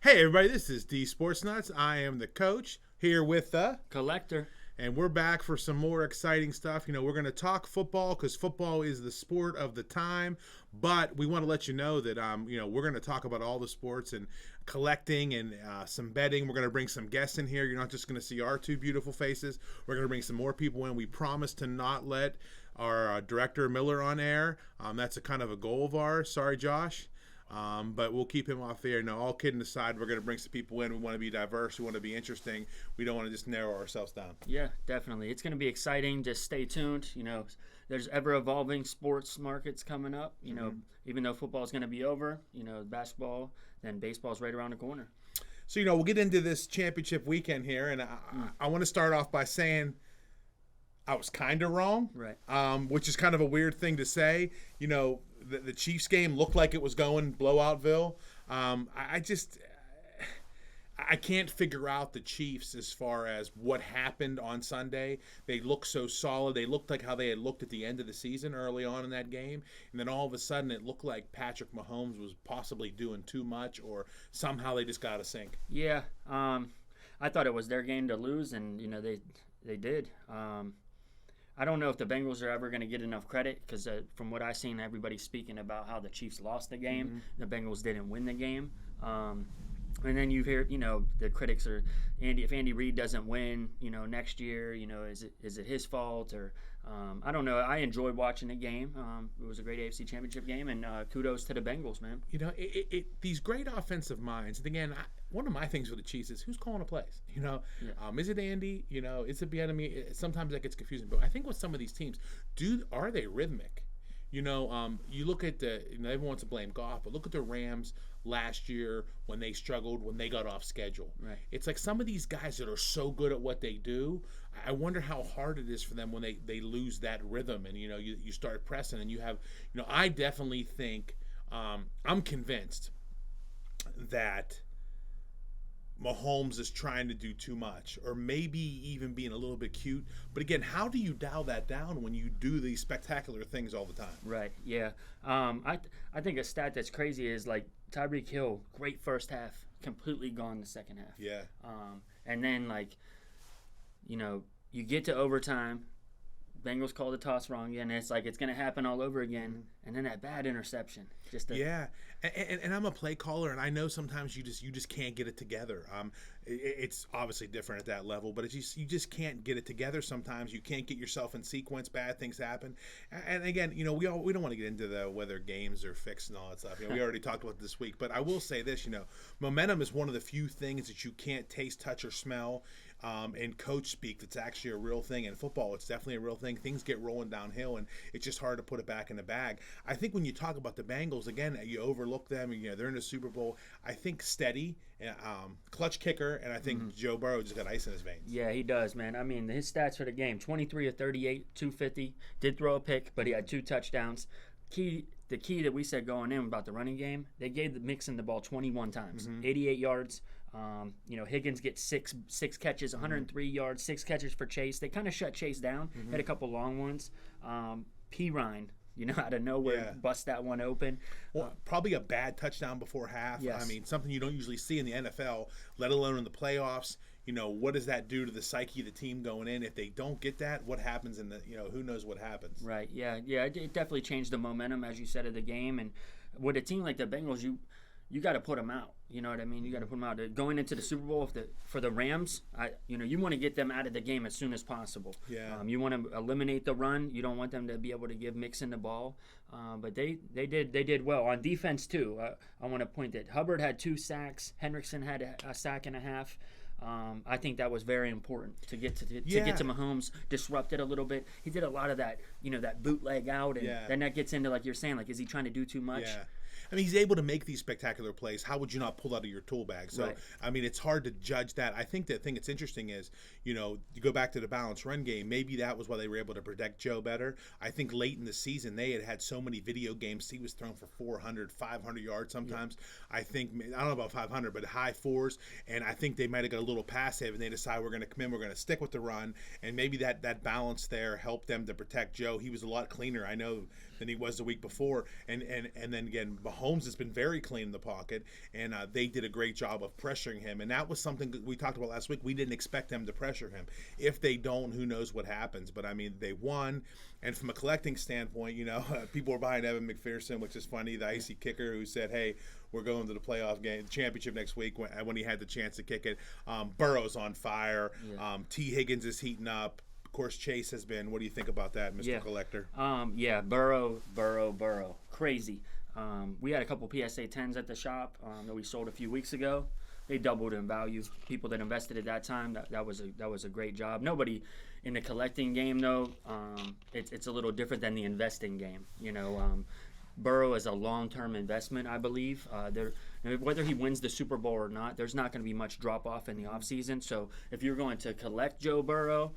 Hey everybody, this is Deez Sports Nutz. I am the coach here with the Collector. And we're back for some more exciting stuff. You know, we're going to talk football because football is the sport of the time. But we want to let you know that, we're going to talk about all the sports and collecting and some betting. We're going to bring some guests in here. You're not just going to see our two beautiful faces. We're going to bring some more people in. We promise to not let our director Miller on air. That's a kind of a goal of ours. Sorry, Josh. But we'll keep him off the air. No, all kidding aside, we're going to bring some people in. We want to be diverse. We want to be interesting. We don't want to just narrow ourselves down. Yeah, definitely. It's going to be exciting. Just stay tuned. You know, there's ever-evolving sports markets coming up. You know, even though football is going to be over, you know, basketball, then baseball's right around the corner. So, we'll get into this championship weekend here. And I want to start off by saying I was kind of wrong. Right. Which is kind of a weird thing to say. You know, the Chiefs game looked like it was going blowoutville. I can't figure out the Chiefs as far as what happened on Sunday. They looked so solid. They looked like how they had looked at the end of the season early on in that game. And then all of a sudden it looked like Patrick Mahomes was possibly doing too much or somehow they just got a sink. Yeah. I thought it was their game to lose, and, you know, they did. I don't know if the Bengals are ever going to get enough credit because from what I've seen, everybody's speaking about how the Chiefs lost the game. The Bengals didn't win the game. And then you hear, you know, the critics are, if Andy Reid doesn't win, you know, next year, you know, is it his fault or I don't know. I enjoyed watching the game. It was a great AFC Championship game, and kudos to the Bengals, man. You know, these great offensive minds. And again, one of my things with the Chiefs is who's calling the plays. You know, is it Andy? You know, is it Bieniemy? Sometimes that gets confusing. But I think with some of these teams, are they rhythmic? You know, you look at everyone wants to blame Goff, but look at the Rams last year when they struggled, when they got off schedule. Right. It's like some of these guys that are so good at what they do, I wonder how hard it is for them when they lose that rhythm and, you know, you start pressing and you have, you know, I definitely think, I'm convinced that Mahomes is trying to do too much or maybe even being a little bit cute. But again, how do you dial that down when you do these spectacular things all the time? Right, yeah. I think a stat that's crazy is like Tyreek Hill, great first half, completely gone the second half. Yeah. And then, like, you know, you get to overtime, Bengals call the toss wrong again, and it's like it's going to happen all over again. And then that bad interception. Yeah, and I'm a play caller, and I know sometimes you just can't get it together. It's obviously different at that level, but you just can't get it together sometimes. You can't get yourself in sequence. Bad things happen. And again, you know, we don't want to get into the whether games are fixed and all that stuff. You know, we already talked about it this week, but I will say this, you know, momentum is one of the few things that you can't taste, touch, or smell. In coach speak, that's actually a real thing. In football, it's definitely a real thing. Things get rolling downhill, and it's just hard to put it back in the bag. I think when you talk about the Bengals, again, you overlook them. You know, they're in the Super Bowl. I think steady, clutch kicker, and I think Joe Burrow just got ice in his veins. Yeah, he does, man. I mean, his stats for the game, 23 of 38, 250. Did throw a pick, but he had 2 touchdowns. The key that we said going in about the running game, they gave the Mixon the ball 21 times, 88 yards. You know, Higgins gets six catches, 103 yards, 6 catches for Chase. They kind of shut Chase down. Had a couple long ones. Pirine, you know, out of nowhere, bust that one open. Well, probably a bad touchdown before half. Yes. I mean, something you don't usually see in the NFL, let alone in the playoffs. You know, what does that do to the psyche of the team going in? If they don't get that, what happens in the, you know, who knows what happens? Right, yeah. It definitely changed the momentum, as you said, of the game. And with a team like the Bengals, you got to put them out. You know what I mean? You got to put them out. Going into the Super Bowl for the Rams, you want to get them out of the game as soon as possible. Yeah. You want to eliminate the run. You don't want them to be able to give Mixon the ball. But they did well on defense too. I want to point that Hubbard had 2 sacks. Hendrickson had a sack and a half. I think that was very important to get to Mahomes, disrupt it a little bit. He did a lot of that, you know, that bootleg out, and then that gets into, like you're saying, like, is he trying to do too much? Yeah. I mean, he's able to make these spectacular plays. How would you not pull out of your tool bag? So, right. I mean, it's hard to judge that. I think the thing that's interesting is, you know, you go back to the balanced run game. Maybe that was why they were able to protect Joe better. I think late in the season, they had so many video games. He was thrown for 400, 500 yards sometimes. Yeah. I don't know about 500, but high fours. And I think they might have got a little passive, and they decide we're going to come in, we're going to stick with the run. And maybe that balance there helped them to protect Joe. He was a lot cleaner, I know, than he was the week before. And then again, Mahomes Mahomes has been very clean in the pocket, and they did a great job of pressuring him. And that was something we talked about last week. We didn't expect them to pressure him. If they don't, who knows what happens. But, I mean, they won. And from a collecting standpoint, people were behind Evan McPherson, which is funny, the icy kicker who said, hey, we're going to the playoff game, championship next week when he had the chance to kick it. Burrow's on fire. Yeah. T. Higgins is heating up. Of course, Chase has been. What do you think about that, Mr. Collector? Burrow. Crazy. We had a couple PSA 10s at the shop that we sold a few weeks ago. They doubled in value. People that invested at that time, that was a great job. Nobody in the collecting game, though, it's a little different than the investing game. Burrow is a long-term investment, I believe. Whether he wins the Super Bowl or not, there's not going to be much drop-off in the offseason. So if you're going to collect Joe Burrow,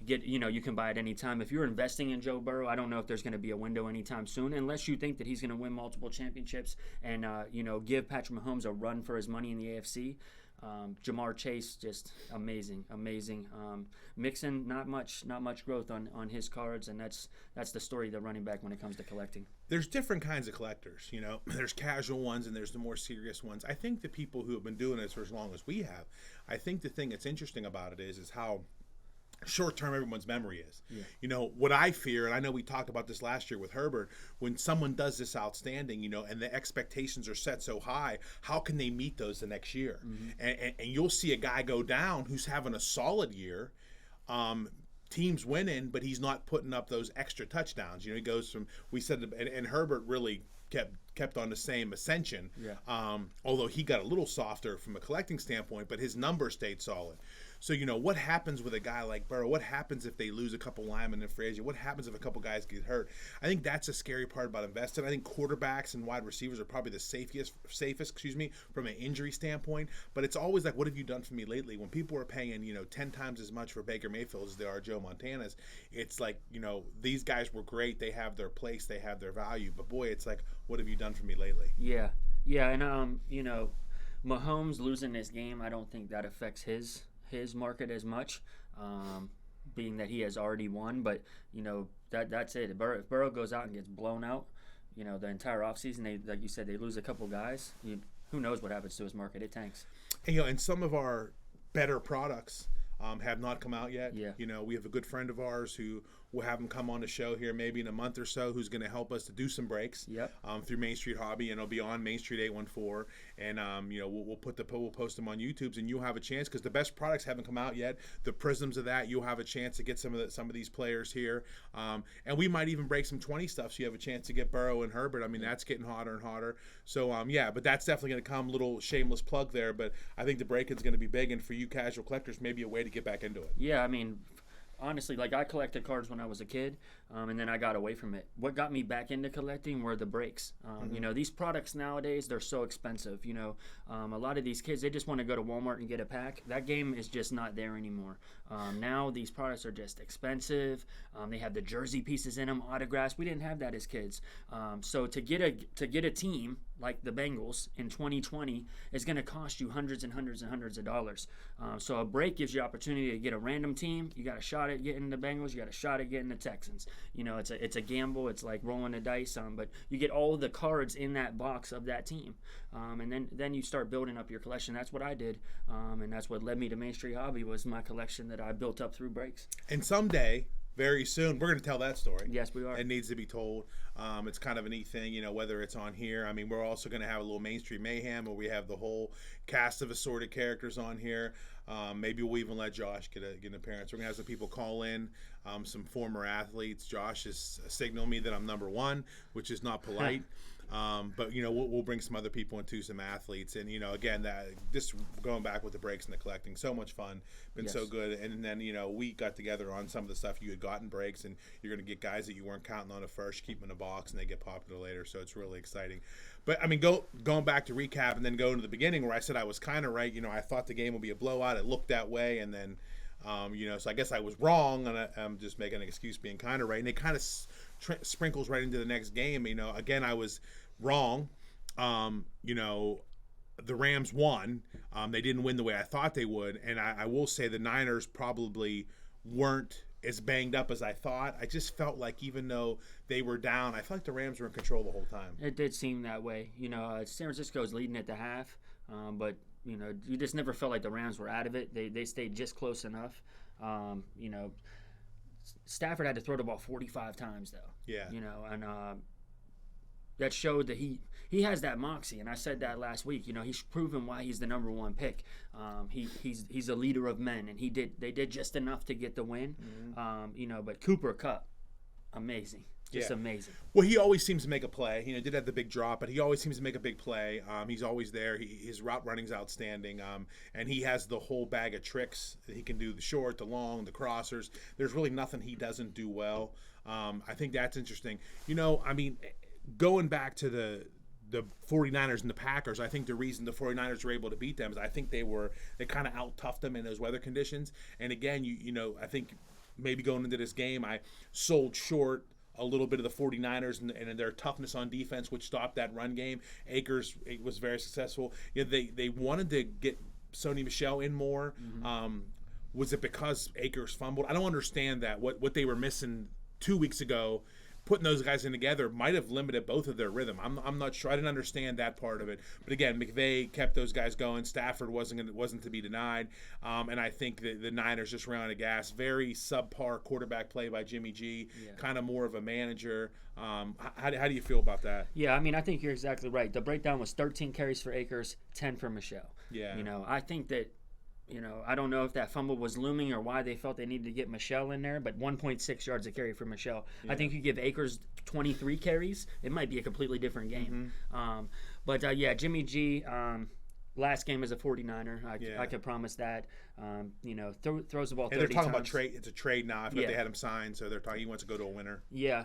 you can buy it anytime. If you're investing in Joe Burrow, I don't know if there's going to be a window anytime soon, unless you think that he's going to win multiple championships and give Patrick Mahomes a run for his money in the AFC. Jamar Chase, just amazing. Mixon, not much growth on his cards, and that's the story of the running back when it comes to collecting. There's different kinds of collectors, There's casual ones and there's the more serious ones. I think the people who have been doing this for as long as we have, I think the thing that's interesting about it is how short-term everyone's memory is. Yeah. What I fear, and I know we talked about this last year with Herbert, when someone does this outstanding, and the expectations are set so high, how can they meet those the next year? Mm-hmm. And you'll see a guy go down who's having a solid year, team's winning, but he's not putting up those extra touchdowns. He goes from, we said, and Herbert really kept on the same ascension, although he got a little softer from a collecting standpoint, but his numbers stayed solid. So, what happens with a guy like Burrow? What happens if they lose a couple linemen in free agency? What happens if a couple guys get hurt? I think that's a scary part about investing. I think quarterbacks and wide receivers are probably the safest, from an injury standpoint. But it's always like, what have you done for me lately? When people are paying, 10 times as much for Baker Mayfield as they are Joe Montana's, it's like, these guys were great. They have their place. They have their value. But, boy, it's like, what have you done for me lately? Yeah, and, Mahomes losing this game, I don't think that affects his market as much, being that he has already won. But that's it. If Burrow goes out and gets blown out, the entire offseason, like you said, they lose a couple guys. Who knows what happens to his market? It tanks. And some of our better products have not come out yet. Yeah. We have a good friend of ours who we'll have him come on the show here maybe in a month or so, who's going to help us to do some breaks through Main Street Hobby, and it'll be on Main Street 814. And we'll post them on YouTube, and you'll have a chance, because the best products haven't come out yet. The prisms of that, you'll have a chance to get some of these players here, and we might even break some 20 stuff, so you have a chance to get Burrow and Herbert. I mean, that's getting hotter and hotter. So but that's definitely going to come. Little shameless plug there, but I think the break-in's going to be big, and for you casual collectors, maybe a way to get back into it. Yeah, I mean, honestly, like, I collected cards when I was a kid, and then I got away from it. What got me back into collecting were the breaks. These products nowadays, they're so expensive. A lot of these kids, they just want to go to Walmart and get a pack. That game is just not there anymore. Now these products are just expensive. They have the jersey pieces in them, autographs. We didn't have that as kids. So to get a team like the Bengals in 2020 is going to cost you hundreds and hundreds and hundreds of dollars. So a break gives you opportunity to get a random team. You got a shot at getting the Bengals. You got a shot at getting the Texans. It's a gamble. It's like rolling the dice. But you get all the cards in that box of that team, and then you start building up your collection. That's what I did, and that's what led me to Main Street Hobby, was my collection that I built up through breaks. And someday, very soon, we're going to tell that story. Yes, we are. It needs to be told. It's kind of a neat thing, whether it's on here. I mean, we're also going to have a little Main Street Mayhem where we have the whole cast of assorted characters on here. Maybe we'll even let Josh get an appearance. We're going to have some people call in, some former athletes. Josh has signaled me that I'm number one, which is not polite. But we'll bring some other people into some athletes, and again, that this going back with the breaks and the collecting, so much fun, been so good. And then we got together on some of the stuff you had gotten breaks, and you're going to get guys that you weren't counting on at first, keep them in a box, and they get popular later. So it's really exciting. But I mean, going back to recap and then going to the beginning where I said I was kind of right. I thought the game would be a blowout. It looked that way, and then so I guess I was wrong, and I'm just making an excuse being kind of right. And it kind of sprinkles right into the next game. Again, I was wrong. The Rams won. They didn't win the way I thought they would, and I will say the Niners probably weren't as banged up as I thought. I just felt like even though they were down, I felt like the Rams were in control the whole time. It did seem that way. San Francisco's leading at the half, but you just never felt like the Rams were out of it. They stayed just close enough. Stafford had to throw the ball 45 times though. Yeah. And that showed that he has that moxie, and I said that last week. He's proven why he's the number one pick. He's a leader of men, and they did just enough to get the win. But Cooper Kupp, amazing. Just amazing. Well, he always seems to make a play. Did have the big drop, but he always seems to make a big play. He's always there. His route running's outstanding, and he has the whole bag of tricks. He can do the short, the long, the crossers. There's really nothing he doesn't do well. I think that's interesting. Going back to the 49ers and the Packers, I think the reason the 49ers were able to beat them is I think they kind of out-toughed them in those weather conditions. And again, I think maybe going into this game, I sold short a little bit of the 49ers and their toughness on defense, which stopped that run game. Akers was very successful. They wanted to get Sony Michel in more. Was it because Akers fumbled? I don't understand that. What they were missing 2 weeks ago, putting those guys in together might have limited both of their rhythm. I'm not sure. I didn't understand that part of it. But again, McVay kept those guys going. Stafford wasn't to be denied. And I think the Niners just ran out of gas. Very subpar quarterback play by Jimmy G. Yeah. Kind of more of a manager. How do you feel about that? Yeah, I think you're exactly right. The breakdown was 13 carries for Akers, 10 for Michel. Yeah. I think that. I don't know if that fumble was looming or why they felt they needed to get Michel in there, but 1.6 yards a carry for Michel. Yeah. I think you give Akers 23 carries, it might be a completely different game. Jimmy G, last game as a 49er, I could promise that. Throws the ball 30 times. And they're talking about trade. It's a trade now. I forgot they had him signed, so they're talking he wants to go to a winner. Yeah.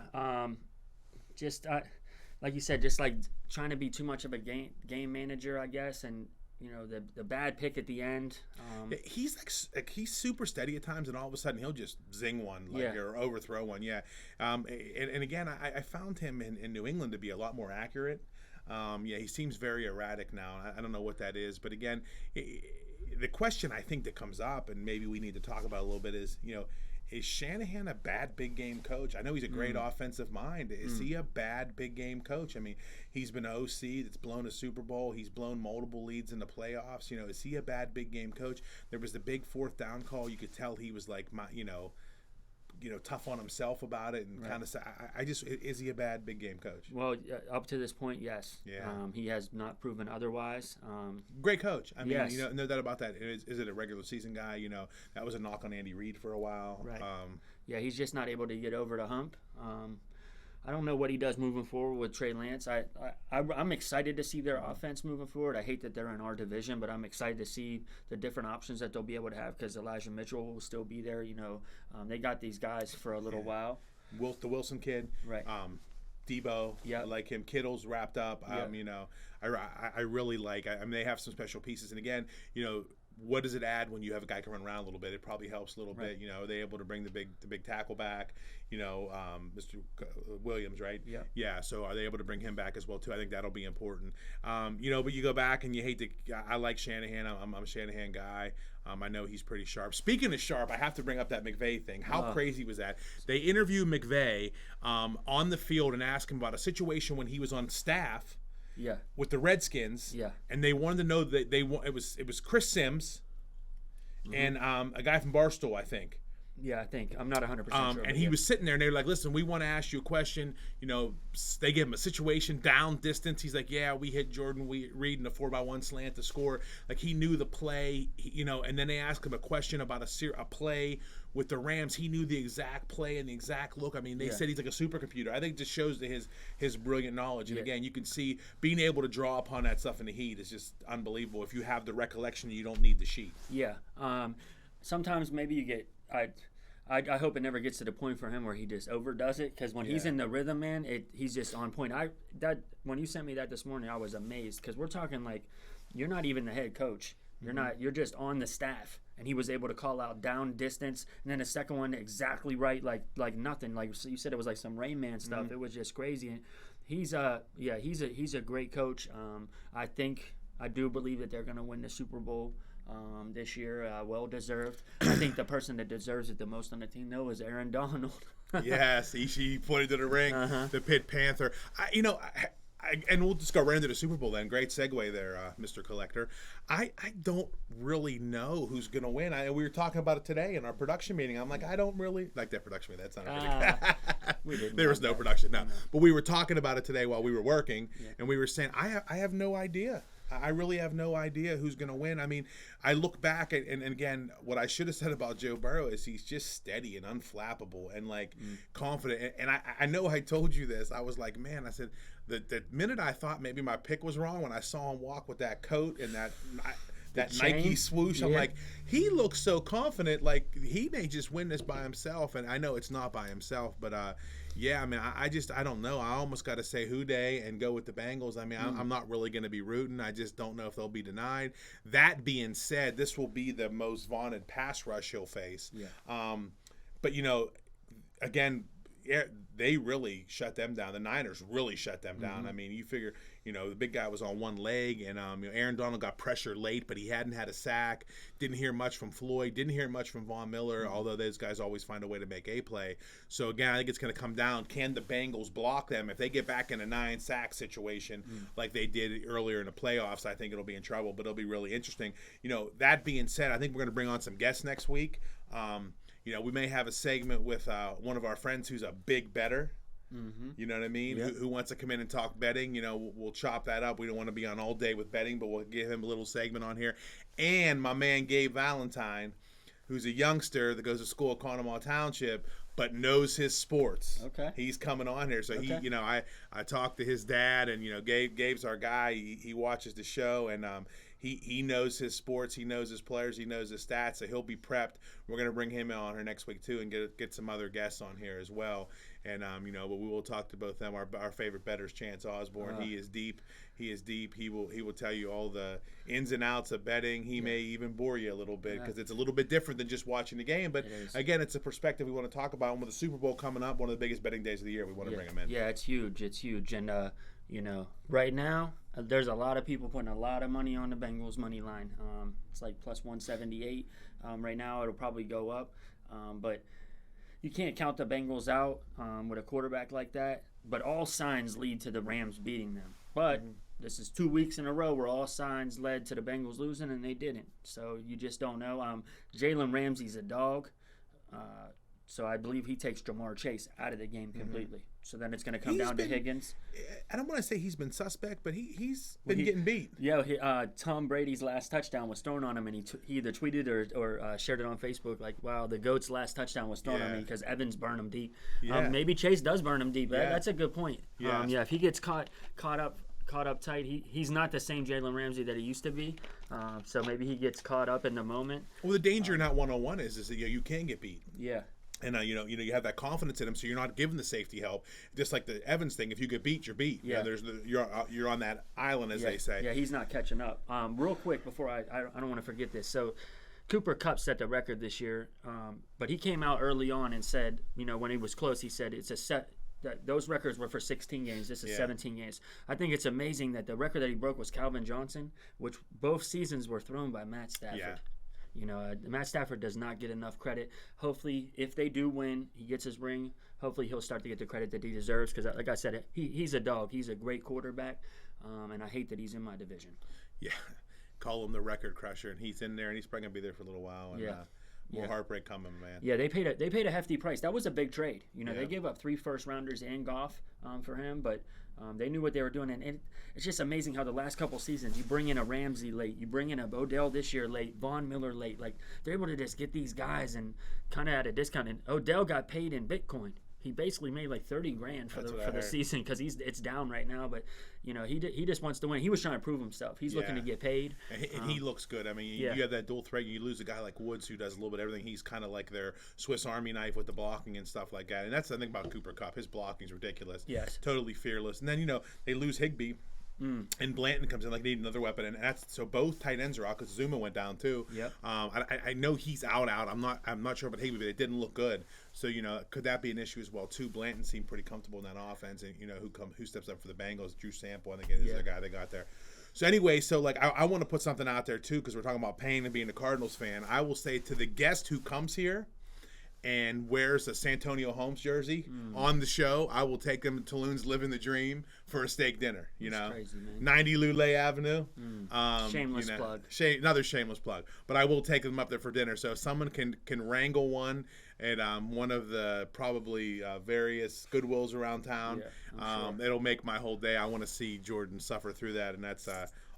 Like you said, just like trying to be too much of a game manager, I guess, and the bad pick at the end. He's he's super steady at times, and all of a sudden he'll just zing one or overthrow one. Yeah. And again, I found him in New England to be a lot more accurate. He seems very erratic now. I don't know what that is, but again, the question I think that comes up, and maybe we need to talk about a little bit, is is Shanahan a bad big game coach? I know he's a great offensive mind. Is he a bad big game coach? He's been OC that's blown a Super Bowl. He's blown multiple leads in the playoffs. Is he a bad big game coach? There was the big fourth down call. You could tell he was like, tough on himself about it, and kind of say, is he a bad big game coach? Well, up to this point, yes. Yeah. He has not proven otherwise. Great coach. Yes. No doubt about that. Is it a regular season guy? That was a knock on Andy Reid for a while. Right. He's just not able to get over the hump. I don't know what he does moving forward with Trey Lance. I'm excited to see their offense moving forward. I hate that they're in our division, but I'm excited to see the different options that they'll be able to have because Elijah Mitchell will still be there. They got these guys for a little while. The Wilson kid. Right. Debo, I like him. Kittle's wrapped up. I really like. They have some special pieces, and again, what does it add when you have a guy coming around a little bit? It probably helps a little bit. They're able to bring the big tackle back. Mr. Williams, right? Yeah. Yeah. So are they able to bring him back as well too? I think that'll be important. But you go back and you hate to. I like Shanahan. I'm a Shanahan guy. I know he's pretty sharp. Speaking of sharp, I have to bring up that McVay thing. How crazy was that? They interviewed McVay on the field and asked him about a situation when he was on staff. Yeah. With the Redskins. Yeah. And they wanted to know that it was Chris Sims and a guy from Barstool, I think. Yeah, I think. I'm not 100% sure. And he was sitting there, and they were like, listen, we want to ask you a question. They give him a situation, down distance. He's like, yeah, we hit Jordan Reed in a 4x1 slant to score. Like, he knew the play, and then they asked him a question about a play with the Rams. He knew the exact play and the exact look. They said he's like a supercomputer. I think it just shows his brilliant knowledge. And again, you can see being able to draw upon that stuff in the heat is just unbelievable. If you have the recollection, you don't need the sheet. Yeah. Sometimes maybe you get I hope it never gets to the point for him where he just overdoes it, because when he's in the rhythm, man, he's just on point. When you sent me that this morning, I was amazed, because we're talking like you're not even the head coach. You're just on the staff, and he was able to call out down distance, and then the second one exactly right, like nothing. Like you said, it was like some Rain Man stuff. It was just crazy. And he's a great coach. I do believe that they're going to win the Super Bowl. this year. Well deserved. I think the person that deserves it the most on the team, though, is Aaron Donald. Yes, he pointed to the ring, the Pitt Panther. And we'll just go right into the Super Bowl then. Great segue there, Mr. Collector. I don't really know who's going to win. We were talking about it today in our production meeting. I'm like, I don't really like that production meeting. That's not really good. There was no production, no. But we were talking about it today while we were working, and we were saying, I have no idea. I really have no idea who's going to win. I mean, I look back and again, what I should have said about Joe Burrow is he's just steady and unflappable and confident. And I know I told you this. I was like, man, I said the minute I thought maybe my pick was wrong when I saw him walk with that coat and that Nike swoosh, I'm like, he looks so confident. Like he may just win this by himself. And I know it's not by himself, but yeah, I mean, I don't know. I almost got to say Houday and go with the Bengals. I mean, I'm not really going to be rooting. I just don't know if they'll be denied. That being said, this will be the most vaunted pass rush he'll face. Yeah. But, again, they really shut them down. The Niners really shut them down. I mean, you figure, the big guy was on one leg, and Aaron Donald got pressure late, but he hadn't had a sack. Didn't hear much from Floyd. Didn't hear much from Von Miller, although those guys always find a way to make a play. So, again, I think it's going to come down, can the Bengals block them? If they get back in a 9-sack situation like they did earlier in the playoffs, I think it'll be in trouble, but it'll be really interesting. That being said, I think we're going to bring on some guests next week. We may have a segment with one of our friends who's a big bettor. You know what I mean? Yep. Who wants to come in and talk betting? We'll chop that up. We don't want to be on all day with betting, but we'll give him a little segment on here. And my man Gabe Valentine, who's a youngster that goes to school at Conemaugh Township, but knows his sports. Okay. He's coming on here. So he, I talked to his dad, and Gabe's our guy. He watches the show, and he knows his sports, he knows his players, he knows his stats, so he'll be prepped. We're going to bring him on here next week too, and get some other guests on here as well. And but we will talk to both of them. Our favorite bettors, Chance Osborne, he is deep. He will tell you all the ins and outs of betting. He may even bore you a little bit because it's a little bit different than just watching the game. But again, it's a perspective we want to talk about. And with the Super Bowl coming up, one of the biggest betting days of the year, we want to bring him in. Yeah, it's huge. It's huge. And right now, there's a lot of people putting a lot of money on the Bengals money line. It's like plus 178. Right now, it'll probably go up. But you can't count the Bengals out with a quarterback like that. But all signs lead to the Rams beating them. But this is 2 weeks in a row where all signs led to the Bengals losing, and they didn't. So you just don't know. Jaylen Ramsay's a dog. So I believe he takes Jamar Chase out of the game completely. So then it's going to come down to Higgins. I don't want to say he's been suspect, but he's been getting beat. Yeah, Tom Brady's last touchdown was thrown on him, and he either tweeted or shared it on Facebook like, wow, the GOAT's last touchdown was thrown on me because Evans burned him deep. Yeah. Maybe Chase does burn him deep. That's a good point. Yeah, if he gets caught up tight, he's not the same Jaylen Ramsay that he used to be. So maybe he gets caught up in the moment. Well, the danger in that one-on-one is that you can get beat. Yeah. And you have that confidence in him, so you're not giving the safety help. Just like the Evans thing, if you get beat, you're beat. Yeah. You're on that island, as they say. Yeah, he's not catching up. Real quick before I don't want to forget this. So Cooper Kupp set the record this year, but he came out early on and said, when he was close, he said it's a set. That those records were for 16 games. This is 17 games. I think it's amazing that the record that he broke was Calvin Johnson, which both seasons were thrown by Matt Stafford. Yeah. Matt Stafford does not get enough credit. Hopefully, if they do win, he gets his ring. Hopefully, he'll start to get the credit that he deserves because, like I said, he's a dog. He's a great quarterback, and I hate that he's in my division. Yeah, call him the record crusher, and he's in there, and he's probably going to be there for a little while. And, more heartbreak coming, man. Yeah, they paid a hefty price. That was a big trade. They gave up 3 first-rounders and Goff for him, but they knew what they were doing. And it's just amazing how the last couple seasons, you bring in a Ramsey late, you bring in a Odell this year late, Von Miller late. Like, they're able to just get these guys and kind of at a discount. And Odell got paid in Bitcoin. He basically made like $30,000 for the season because it's down right now. But he just wants to win. He was trying to prove himself. He's looking to get paid, and he looks good. I mean, you have that dual threat. You lose a guy like Woods who does a little bit of everything. He's kind of like their Swiss Army knife with the blocking and stuff like that. And that's the thing about Cooper Kupp. His blocking is ridiculous. Yes, totally fearless. And then they lose Higbee. And Blanton comes in like they need another weapon, and that's so both tight ends are out because Zuma went down too. Yep. I know he's out. I'm not sure about Higbee, but it didn't look good. So could that be an issue as well too? Blanton seemed pretty comfortable in that offense, and who steps up for the Bengals? Drew Sample, I think is the guy they got there. So anyway, so like I want to put something out there too, because we're talking about Payne and being a Cardinals fan. I will say to the guest who comes here and wears a Santonio Holmes jersey on the show, I will take them to Tulum's Living the Dream for a steak dinner. That's crazy, man. 90 Lulay Avenue. Shameless plug. Another shameless plug. But I will take them up there for dinner. So if someone can wrangle one at one of the probably various Goodwills around town, sure. It'll make my whole day. I want to see Jordan suffer through that, and that's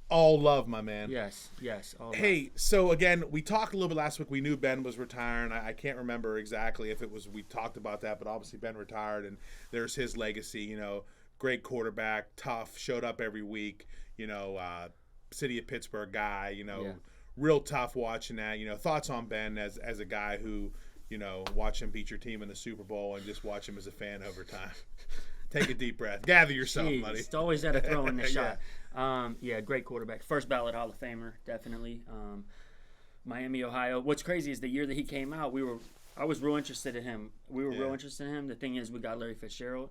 all love, my man. Yes, all hey, love. So again, we talked a little bit last week. We knew Ben was retiring. I can't remember exactly if it was we talked about that, but obviously Ben retired, and there's his legacy. You know, great quarterback, tough, showed up every week. You know, city of Pittsburgh guy. You know, real tough watching that. You know, thoughts on Ben as a guy who, you know, watch him beat your team in the Super Bowl and just watch him as a fan over time. Take a deep breath. Gather yourself, buddy. It's always got to throw in the shot. Great quarterback. First ballot Hall of Famer, definitely. Miami, Ohio. What's crazy is the year that he came out, I was real interested in him. We were real interested in him. The thing is, we got Larry Fitzgerald,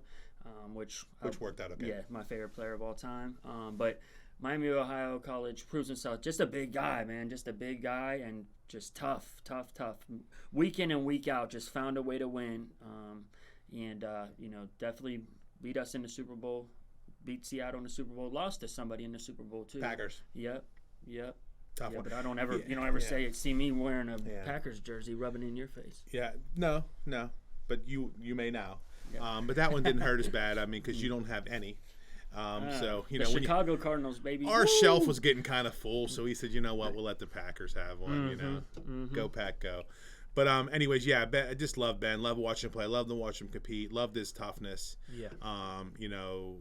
which worked out okay. Yeah, my favorite player of all time. But Miami, Ohio college proves himself. Just a big guy, man. Just a big guy and just tough. Week in and week out, just found a way to win. Definitely beat us in the Super Bowl, beat Seattle in the Super Bowl, lost to somebody in the Super Bowl too. Packers. Yep. Tough one. But I don't ever, see me wearing a Packers jersey rubbing in your face. Yeah, no, but you may now. Yeah. But that one didn't hurt as bad. I mean, because you don't have any. So you know, the Chicago Cardinals, baby. Our shelf was getting kind of full, so he said, you know what, we'll let the Packers have one. You know, go Pack, go. But anyways, I just love Ben. Love watching him play. Love to watch him compete. Loved his toughness. Yeah. You know,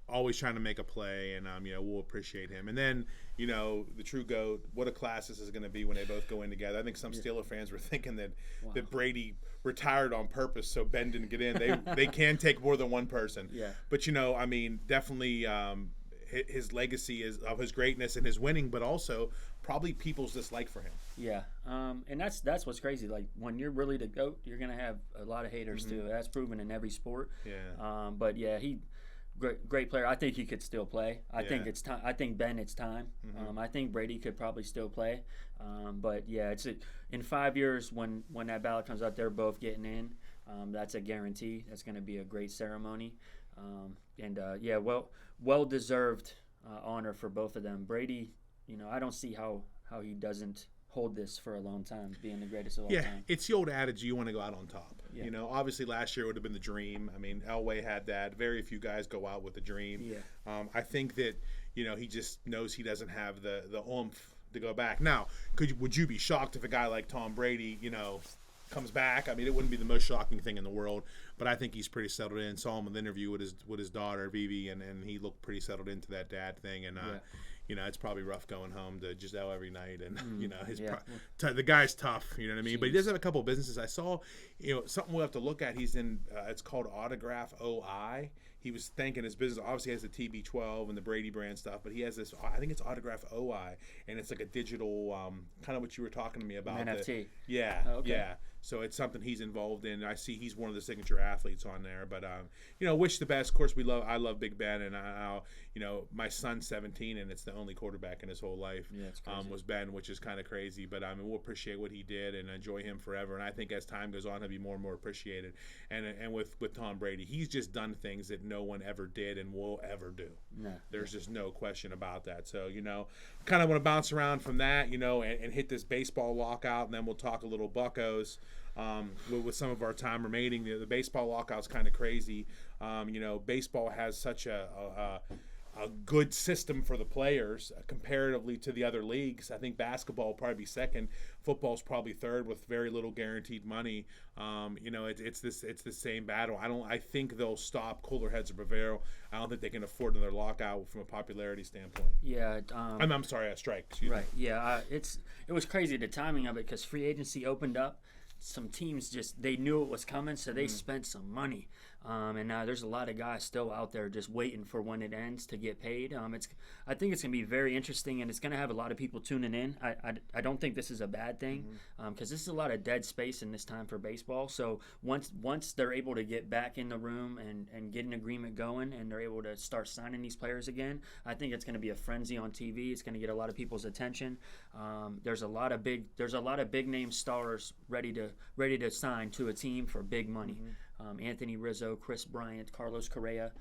always trying to make a play, and we'll appreciate him. And then, you know, the true GOAT. What a class this is going to be when they both go in together. I think some Steeler fans were thinking that Brady retired on purpose so Ben didn't get in. They can take more than one person. Yeah. But you know, I mean, definitely his legacy is of his greatness and his winning, but also probably people's dislike for him. Yeah. And that's what's crazy. Like, when you're really the GOAT, you're gonna have a lot of haters too. That's proven in every sport. Yeah. But yeah, he great player. I think he could still play. I think it's time. I think Ben, it's time. I think Brady could probably still play. But yeah, in 5 years when that ballot comes out, they're both getting in. That's a guarantee. That's going to be a great ceremony. Well deserved honor for both of them. Brady, you know, I don't see how he doesn't hold this for a long time, being the greatest of all time. Yeah, it's the old adage, you want to go out on top. Yeah. You know, obviously last year would have been the dream. I mean, Elway had that. Very few guys go out with the dream. Yeah. I think that, you know, he just knows he doesn't have the oomph to go back. Now, would you be shocked if a guy like Tom Brady, you know, comes back? I mean, it wouldn't be the most shocking thing in the world, but I think he's pretty settled in. Saw him in the interview with his daughter Vivi, and he looked pretty settled into that dad thing. And you know, it's probably rough going home to Giselle every night, and you know, the guy's tough. You know what I mean? But he does have a couple of businesses. I saw, you know, something we'll have to look at. He's in. It's called Autograph OI. He was thanking his business. Obviously, he has the TB12 and the Brady brand stuff, but he has this. I think it's Autograph OI, and it's like a digital, kind of what you were talking to me about. NFT. Yeah. Okay. Yeah. So it's something he's involved in. I see he's one of the signature athletes on there. But you know, wish the best. Of course, I love Big Ben, and you know, my son's 17, and it's the only quarterback in his whole life was Ben, which is kind of crazy. But I mean, we'll appreciate what he did and enjoy him forever. And I think as time goes on, he'll be more and more appreciated. And with Tom Brady, he's just done things that no one ever did and will ever do. No. There's just no question about that. So, you know, kind of want to bounce around from that, you know, and hit this baseball lockout, and then we'll talk a little Buccos. With some of our time remaining. The baseball lockout's kind of crazy. You know, baseball has such a good system for the players comparatively to the other leagues. I think basketball will probably be second. Football's probably third with very little guaranteed money. You know, it's the same battle. I think they'll stop cooler heads or prevail. I don't think they can afford another lockout from a popularity standpoint. Yeah. I'm sorry, a strike. Excuse me. Yeah. It was crazy, the timing of it, because free agency opened up. Some teams they knew it was coming, so they spent some money. And there's a lot of guys still out there just waiting for when it ends to get paid. I think it's going to be very interesting, and it's going to have a lot of people tuning in. I don't think this is a bad thing, because this is a lot of dead space in this time for baseball. So once they're able to get back in the room and get an agreement going, and they're able to start signing these players again, I think it's going to be a frenzy on TV. It's going to get a lot of people's attention. There's a lot of big name stars ready to sign to a team for big money. Anthony Rizzo, Chris Bryant, Carlos Correa.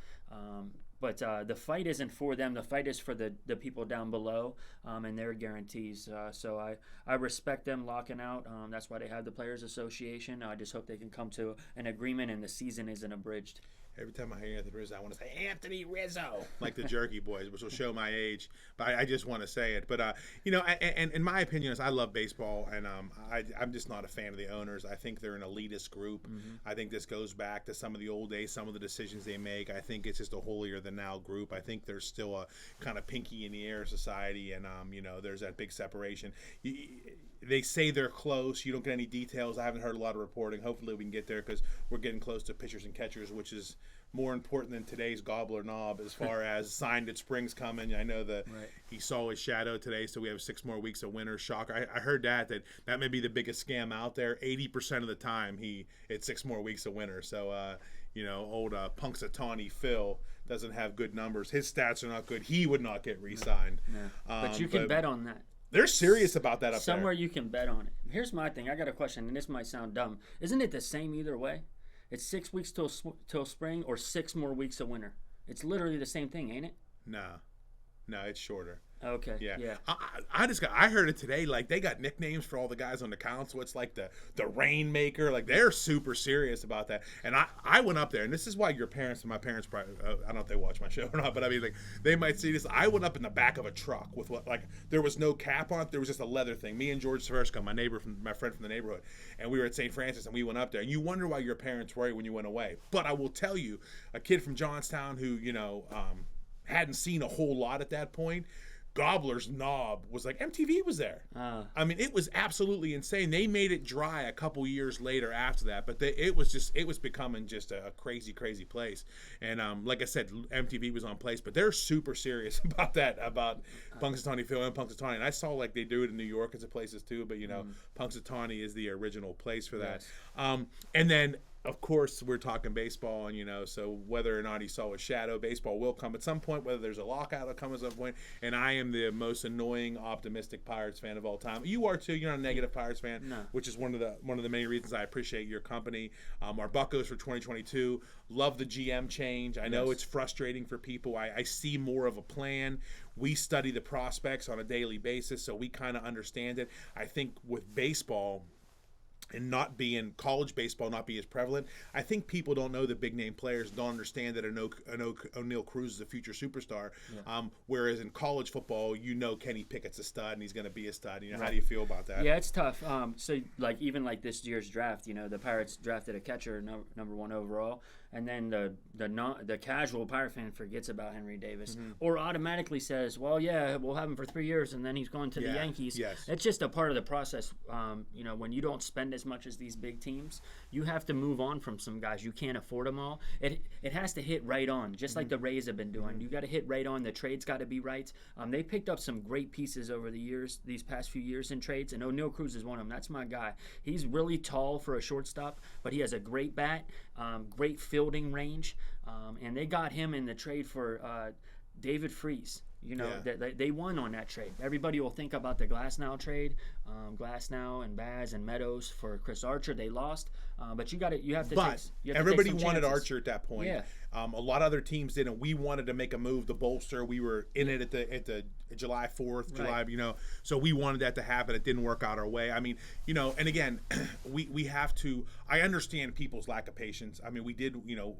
But the fight isn't for them. The fight is for the people down below and their guarantees. So I respect them locking out. That's why they have the Players Association. I just hope they can come to an agreement and the season isn't abridged. Every time I hear Anthony Rizzo, I want to say Anthony Rizzo, like the Jerky Boys, which will show my age. But I just want to say it. But and in my opinion, is I love baseball, and I'm just not a fan of the owners. I think they're an elitist group. I think this goes back to some of the old days, some of the decisions they make. I think it's just a holier than thou group. I think there's still a kind of pinky in the air society, and there's that big separation. They say they're close. You don't get any details. I haven't heard a lot of reporting. Hopefully we can get there, because we're getting close to pitchers and catchers, which is more important than today's gobbler knob as far as signed that spring's coming. I know that he saw his shadow today, so we have 6 more weeks of winter. Shocker. I heard that may be the biggest scam out there. 80% of the time it's 6 more weeks of winter. So old Punxsutawney Phil doesn't have good numbers. His stats are not good. He would not get re-signed. No. But you can bet on that. They're serious about that up there. Somewhere you can bet on it. Here's my thing. I got a question, and this might sound dumb. Isn't it the same either way? It's 6 weeks till spring, or 6 more weeks of winter. It's literally the same thing, ain't it? No, it's shorter. Okay. Yeah. I heard it today. Like, they got nicknames for all the guys on the council. It's like the Rainmaker. Like, they're super serious about that. And I went up there, and this is why your parents and my parents probably, I don't know if they watch my show or not, but I mean, like, they might see this. I went up in the back of a truck with there was no cap on it. There was just a leather thing. Me and George Severska, my friend from the neighborhood, and we were at St. Francis, and we went up there. And you wonder why your parents worry when you went away. But I will tell you, a kid from Johnstown who hadn't seen a whole lot at that point, Gobbler's knob was like, MTV was there. I mean, it was absolutely insane. They made it dry a couple years later after that, but it was becoming just a crazy, crazy place. And like I said, MTV was on place, but they're super serious about that, about Punxsutawney Phil and Punxsutawney. And I saw like they do it in New York as places too, but Punxsutawney is the original place for that. Yes. And then, of course, we're talking baseball, and so whether or not he saw a shadow, baseball will come at some point. Whether there's a lockout, will come at some point. And I am the most annoying, optimistic Pirates fan of all time. You are too. You're not a negative Pirates fan, no. Which is one of the many reasons I appreciate your company. Our Buccos for 2022. Love the GM change. I know it's frustrating for people. I see more of a plan. We study the prospects on a daily basis, so we kind of understand it. I think with baseball, and not being college baseball, not be as prevalent, I think people don't know the big name players, don't understand that O'Neal Cruz is a future superstar. Yeah. Whereas in college football, Kenny Pickett's a stud and he's going to be a stud. Right. How do you feel about that? Yeah, it's tough. So like even like this year's draft, the Pirates drafted a catcher number 1 overall, and then the casual Pirate fan forgets about Henry Davis, or automatically says, well, yeah, we'll have him for 3 years and then he's going to the Yankees. Yes. It's just a part of the process. When you don't spend as much as these big teams, you have to move on from some guys. You can't afford them all. It has to hit right on, just like the Rays have been doing. You got to hit right on. The trade's got to be right. They picked up some great pieces over the years, these past few years in trades, and O'Neal Cruz is one of them. That's my guy. He's really tall for a shortstop, but he has a great bat, great fielding range, and they got him in the trade for David Freese. They won on that trade. Everybody will think about the Glasnow trade, Glasnow and Baz and Meadows for Chris Archer. They lost, but you have to. But everybody wanted Archer at that point. Yeah. A lot of other teams didn't. We wanted to make a move to bolster. We were in it at the July 4th, right. So we wanted that to happen. It didn't work out our way. I mean, and again, we have to. I understand people's lack of patience. I mean, we did.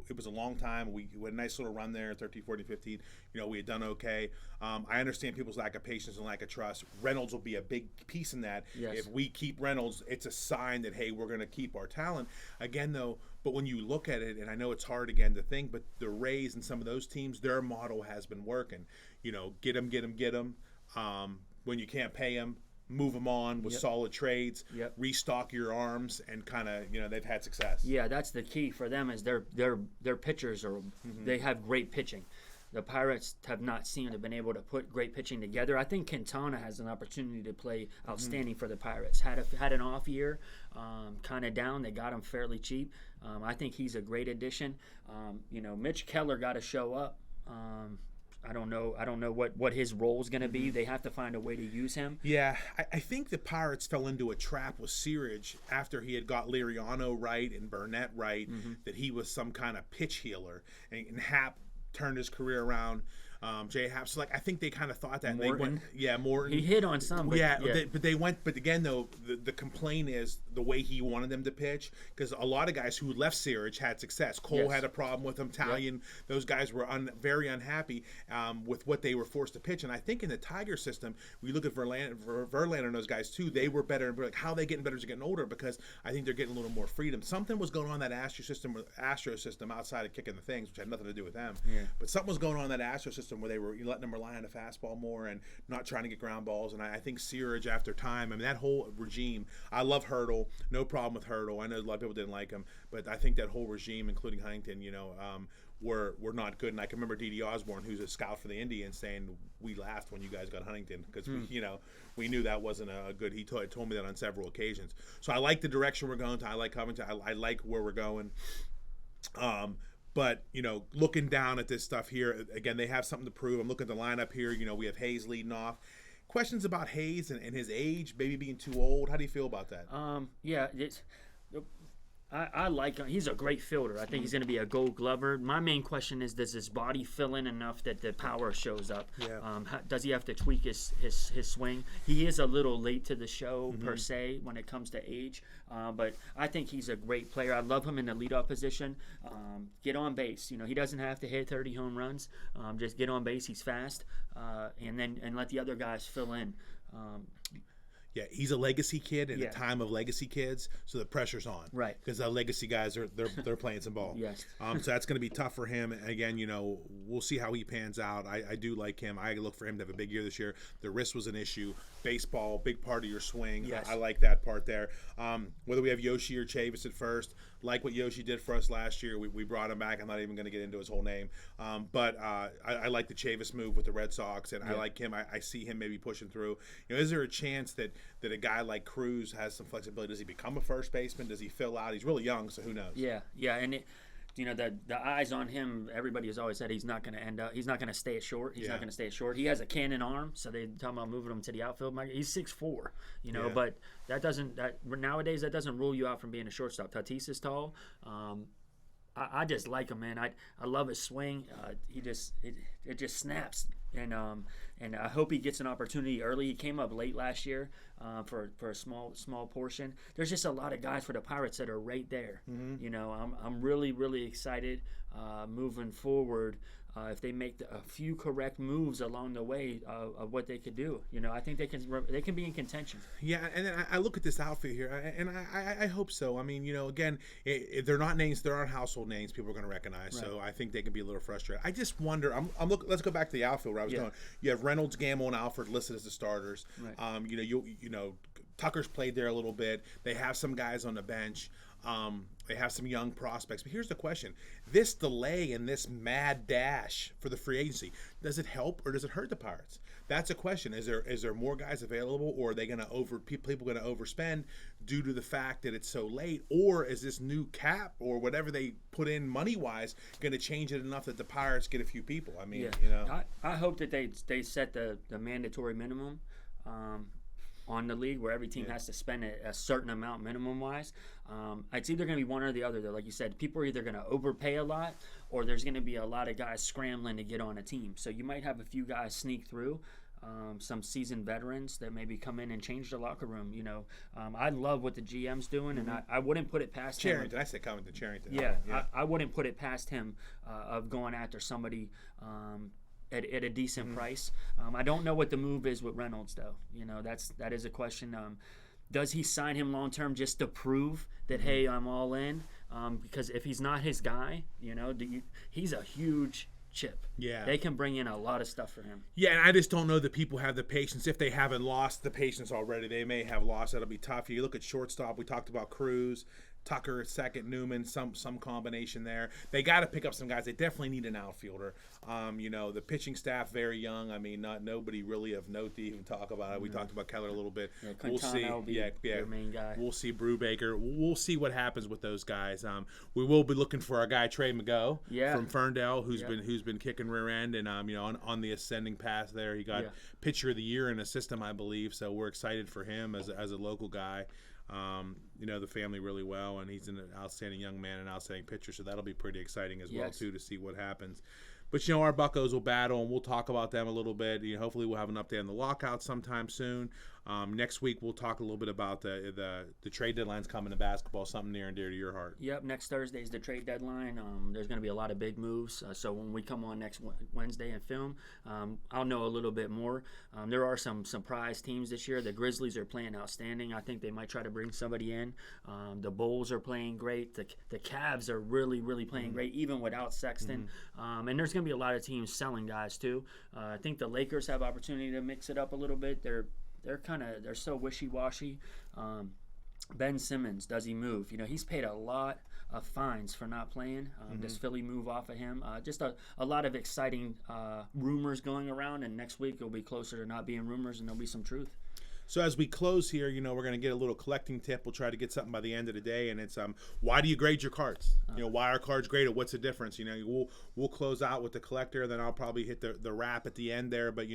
It was a long time. We had a nice little run there, 13, 14, 15. We had done okay. I understand people's lack of patience and lack of trust. Reynolds will be a big piece in that. Yes. If we keep Reynolds, it's a sign that, hey, we're going to keep our talent. Again, though, but when you look at it, and I know it's hard again to think, but the Rays and some of those teams, their model has been working. Get them. When you can't pay them, move them on with solid trades, restock your arms, and kind of, they've had success. Yeah, that's the key for them is their pitchers they have great pitching. The Pirates have not seemed to have been able to put great pitching together. I think Quintana has an opportunity to play outstanding for the Pirates. Had an off year, kind of down. They got him fairly cheap. I think he's a great addition. Mitch Keller got to show up. I don't know what his role is going to be. They have to find a way to use him. Yeah, I think the Pirates fell into a trap with Searage after he had got Liriano right and Burnett right, that he was some kind of pitch healer. And Happ turned his career around. Jay Happ. So, I think they kind of thought that. Morton. Morton. He hit on some. But they went. But again, though, the complaint is the way he wanted them to pitch, because a lot of guys who left Searage had success. Cole had a problem with him. Talion, those guys were very unhappy with what they were forced to pitch. And I think in the Tiger system, we look at Verlander and those guys too. They were better. And how are they getting better as they're getting older? Because I think they're getting a little more freedom. Something was going on in that Astro system outside of kicking the things, which had nothing to do with them. Yeah. But something was going on in that Astro system where they were letting them rely on the fastball more and not trying to get ground balls. And I think Searage, after time, that whole regime, I love Hurdle, no problem with Hurdle. I know a lot of people didn't like him, but I think that whole regime, including Huntington, were not good. And I can remember Dede Osborne, who's a scout for the Indians, saying we laughed when you guys got Huntington because we knew that wasn't a good. He told me that on several occasions. So I like the direction we're going to. I like Covington. I like where we're going. But, looking down at this stuff here, again, they have something to prove. I'm looking at the lineup here. We have Hayes leading off. Questions about Hayes and his age, maybe being too old. How do you feel about that? I like him. He's a great fielder. I think he's going to be a Gold Glover. My main question is, does his body fill in enough that the power shows up? Yeah. Does he have to tweak his swing? He is a little late to the show, per se, when it comes to age. But I think he's a great player. I love him in the leadoff position. Get on base. He doesn't have to hit 30 home runs. Just get on base. He's fast. And let the other guys fill in. Yeah, he's a legacy kid in a time of legacy kids, so the pressure's on. Right. Because the legacy guys they're playing some ball. Yes. So that's going to be tough for him. And again, we'll see how he pans out. I do like him. I look for him to have a big year this year. The wrist was an issue. Baseball, big part of your swing. Yes. I like that part there. Whether we have Yoshi or Chavis at first, like what Yoshi did for us last year, we brought him back. I'm not even going to get into his whole name. But I like the Chavis move with the Red Sox, and I like him. I see him maybe pushing through. Is there a chance that a guy like Cruz has some flexibility? Does he become a first baseman? Does he fill out? He's really young, so who knows? Yeah, and the eyes on him. Everybody has always said he's not going to end up. He's not going to stay at short. He's not going to stay at short. He has a cannon arm, so they talking about moving him to the outfield. He's 6'4", but nowadays that doesn't rule you out from being a shortstop. Tatis is tall. I just like him, man. I love his swing. It just snaps, and I hope he gets an opportunity early. He came up late last year for a small portion. There's just a lot of guys for the Pirates that are right there. I'm really, really excited moving forward. If they make a few correct moves along the way of what they could do, I think they can be in contention. Yeah, and then I look at this outfit here, and I hope so. Again, they're not names, there aren't household names people are going to recognize. Right. So I think they can be a little frustrated. I just wonder. Let's go back to the outfield where I was going. You have Reynolds, Gamble, and Alford listed as the starters. Right. Tucker's played there a little bit. They have some guys on the bench. They have some young prospects. But here's the question. This delay and this mad dash for the free agency, does it help or does it hurt the Pirates? That's a question. Is there more guys available, or are they going to people going to overspend due to the fact that it's so late? Or is this new cap or whatever they put in money-wise going to change it enough that the Pirates get a few people? I hope that they set the mandatory minimum on the league where every team has to spend a certain amount minimum-wise. It's either going to be one or the other, though. Like you said, people are either going to overpay a lot or there's going to be a lot of guys scrambling to get on a team. So you might have a few guys sneak through, some seasoned veterans that maybe come in and change the locker room. I love what the GM's doing, and I wouldn't put it past Charrington. him. I said coming to Charrington. Yeah. I wouldn't put it past him of going after somebody at a decent price. I don't know what the move is with Reynolds, though. That is a question. Does he sign him long term just to prove that, hey, I'm all in? Because if he's not his guy, he's a huge chip. Yeah. They can bring in a lot of stuff for him. Yeah, and I just don't know that people have the patience. If they haven't lost the patience already, they may have lost. That'll be tough. You look at shortstop. We talked about Cruz, Tucker at second, Newman, some combination there. They got to pick up some guys. They definitely need an outfielder. The pitching staff very young. I mean, nobody really of note to even talk about it. We talked about Keller a little bit. Yeah, We'll see. Will be their main guy. We'll see Brubaker. We'll see what happens with those guys. We will be looking for our guy Trey McGough from Ferndale, who's been kicking rear end and on the ascending path there. He got pitcher of the year in a system, I believe. So we're excited for him as a local guy. The family really well, and he's an outstanding young man and outstanding pitcher, so that'll be pretty exciting as well too, to see what happens. But our Buccos will battle, and we'll talk about them a little bit. Hopefully we'll have an update on the lockout sometime soon. Next week we'll talk a little bit about the trade deadlines coming to basketball, something near and dear to your heart. Yep, next Thursday is the trade deadline. There's going to be a lot of big moves. So when we come on next Wednesday and film, I'll know a little bit more. There are some surprise teams this year. The Grizzlies are playing outstanding. I think they might try to bring somebody in. The Bulls are playing great. The Cavs are really, really playing great, even without Sexton. And there's going to be a lot of teams selling guys too. I think the Lakers have opportunity to mix it up a little bit. They're so wishy-washy. Ben Simmons, does he move? He's paid a lot of fines for not playing. Does Philly move off of him? Just a lot of exciting rumors going around, and next week it'll be closer to not being rumors and there'll be some truth. So as we close here, we're going to get a little collecting tip. We'll try to get something by the end of the day, and it's why do you grade your cards? Why are cards graded? What's the difference? We'll close out with the collector, then I'll probably hit the wrap at the end there. But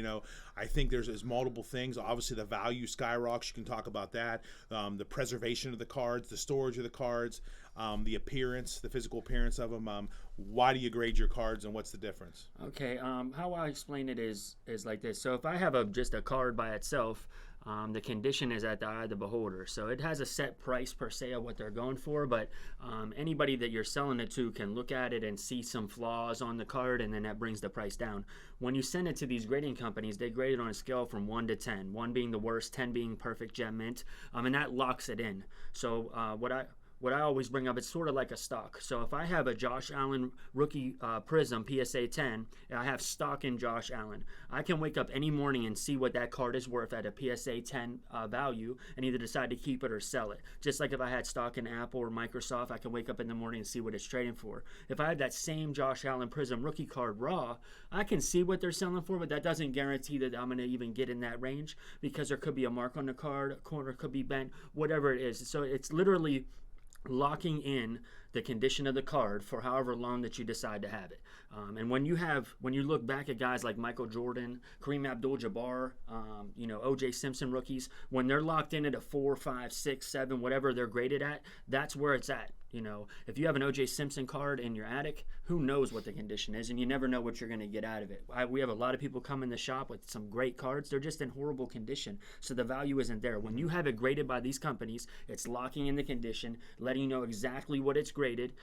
I think there's multiple things. Obviously, the value skyrockets. You can talk about that. The preservation of the cards, the storage of the cards, the appearance, the physical appearance of them. Why do you grade your cards, and what's the difference? Okay. How I explain it is like this. So if I have just a card by itself. The condition is at the eye of the beholder. So it has a set price per se of what they're going for, but anybody that you're selling it to can look at it and see some flaws on the card, and then that brings the price down. When you send it to these grading companies, they grade it on a scale from 1 to 10, 1 being the worst, 10 being perfect gem mint, and that locks it in. So what I always bring up, it's sort of like a stock. So if I have a Josh Allen rookie Prism PSA 10, and I have stock in Josh Allen, I can wake up any morning and see what that card is worth at a PSA 10 value and either decide to keep it or sell it. Just like if I had stock in Apple or Microsoft, I can wake up in the morning and see what it's trading for. If I had that same Josh Allen Prism rookie card raw, I can see what they're selling for, but that doesn't guarantee that I'm going to even get in that range because there could be a mark on the card, a corner could be bent, whatever it is. So it's literally locking in the condition of the card for however long that you decide to have it. And when you look back at guys like Michael Jordan, Kareem Abdul-Jabbar, O.J. Simpson rookies, when they're locked in at a 4, 5, 6, 7, whatever they're graded at, that's where it's at. If you have an O.J. Simpson card in your attic, who knows what the condition is, and you never know what you're going to get out of it. We have a lot of people come in the shop with some great cards. They're just in horrible condition, so the value isn't there. When you have it graded by these companies, it's locking in the condition, letting you know exactly what it's graded,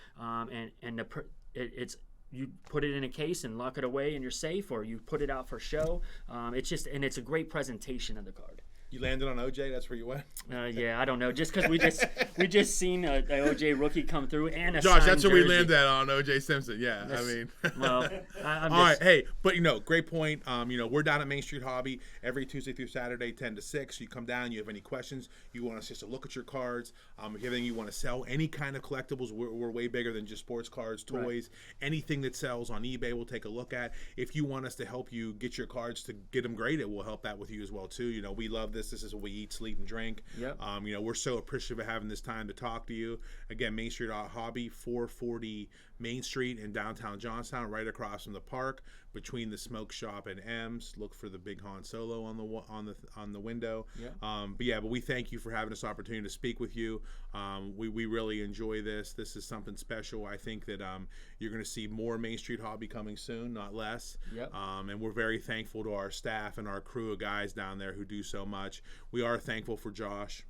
it's you put it in a case and lock it away in your safe, or you put it out for show. It's a great presentation of the card. You landed on OJ. That's where you went. Yeah, I don't know. Just because we just seen a OJ rookie come through and a Josh, that's signed where jersey. we landed on OJ Simpson. Yeah, Well, I'm all right. Hey, but great point. We're down at Main Street Hobby every Tuesday through Saturday, 10 to 6. You come down. You have any questions? You want us just to look at your cards? If you have anything you want to sell, any kind of collectibles, we're way bigger than just sports cards, toys, anything that sells on eBay. We'll take a look at. If you want us to help you get your cards to get them graded, we'll help that with you as well too. We love this. This is what we eat, sleep, and drink. Yep. We're so appreciative of having this time to talk to you. Again, Main Street Hobby, 440 Main Street in downtown Johnstown, right across from the park, between the smoke shop and M's. Look for the big Han Solo on the window. Yep. But we thank you for having this opportunity to speak with you. We really enjoy this. This is something special. I think that you're going to see more Main Street Hobby coming soon, not less. Yep. And we're very thankful to our staff and our crew of guys down there who do so much. We are thankful for Josh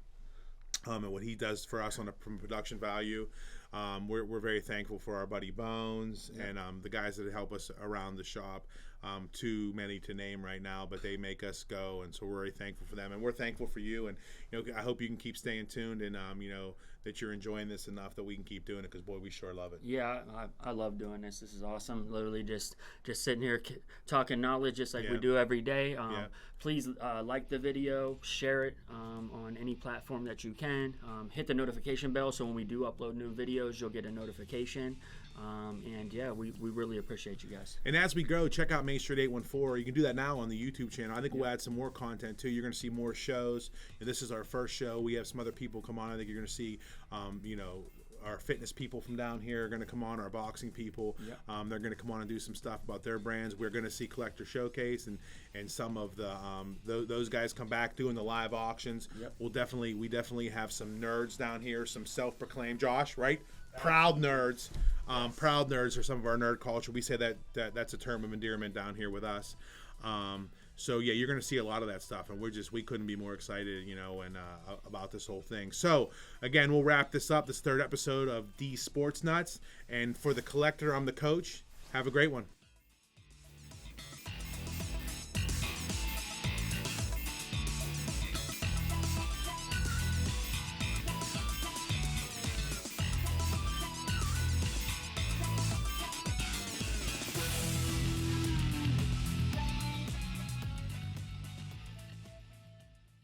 and what he does for us from production value. We're very thankful for our buddy Bones and the guys that help us around the shop. too many to name right now, but they make us go, and so we're very thankful for them, and we're thankful for you. And I hope you can keep staying tuned, and that you're enjoying this enough that we can keep doing it, because boy, we sure love it. Yeah, I love doing this. This is awesome. Literally just sitting here talking knowledge just like we do every day. Please like the video, share it on any platform that you can. Hit the notification bell so when we do upload new videos, you'll get a notification. And yeah, we really appreciate you guys. And as we grow, check out Main Street 814. You can do that now on the YouTube channel. I think we'll add some more content too. You're going to see more shows. This is our first show. We have some other people come on. I think you're going to see, our fitness people from down here are going to come on, our boxing people. They're going to come on and do some stuff about their brands. We're going to see Collector Showcase and some of the those guys come back doing the live auctions. We definitely have some nerds down here, some self-proclaimed, Josh, right? Proud nerds. Proud nerds are some of our nerd culture. We say that's a term of endearment down here with us. So yeah, you're going to see a lot of that stuff, and we couldn't be more excited, about this whole thing. So again, we'll wrap this up. This third episode of Deez Sports Nutz, and for the collector, I'm the coach. Have a great one.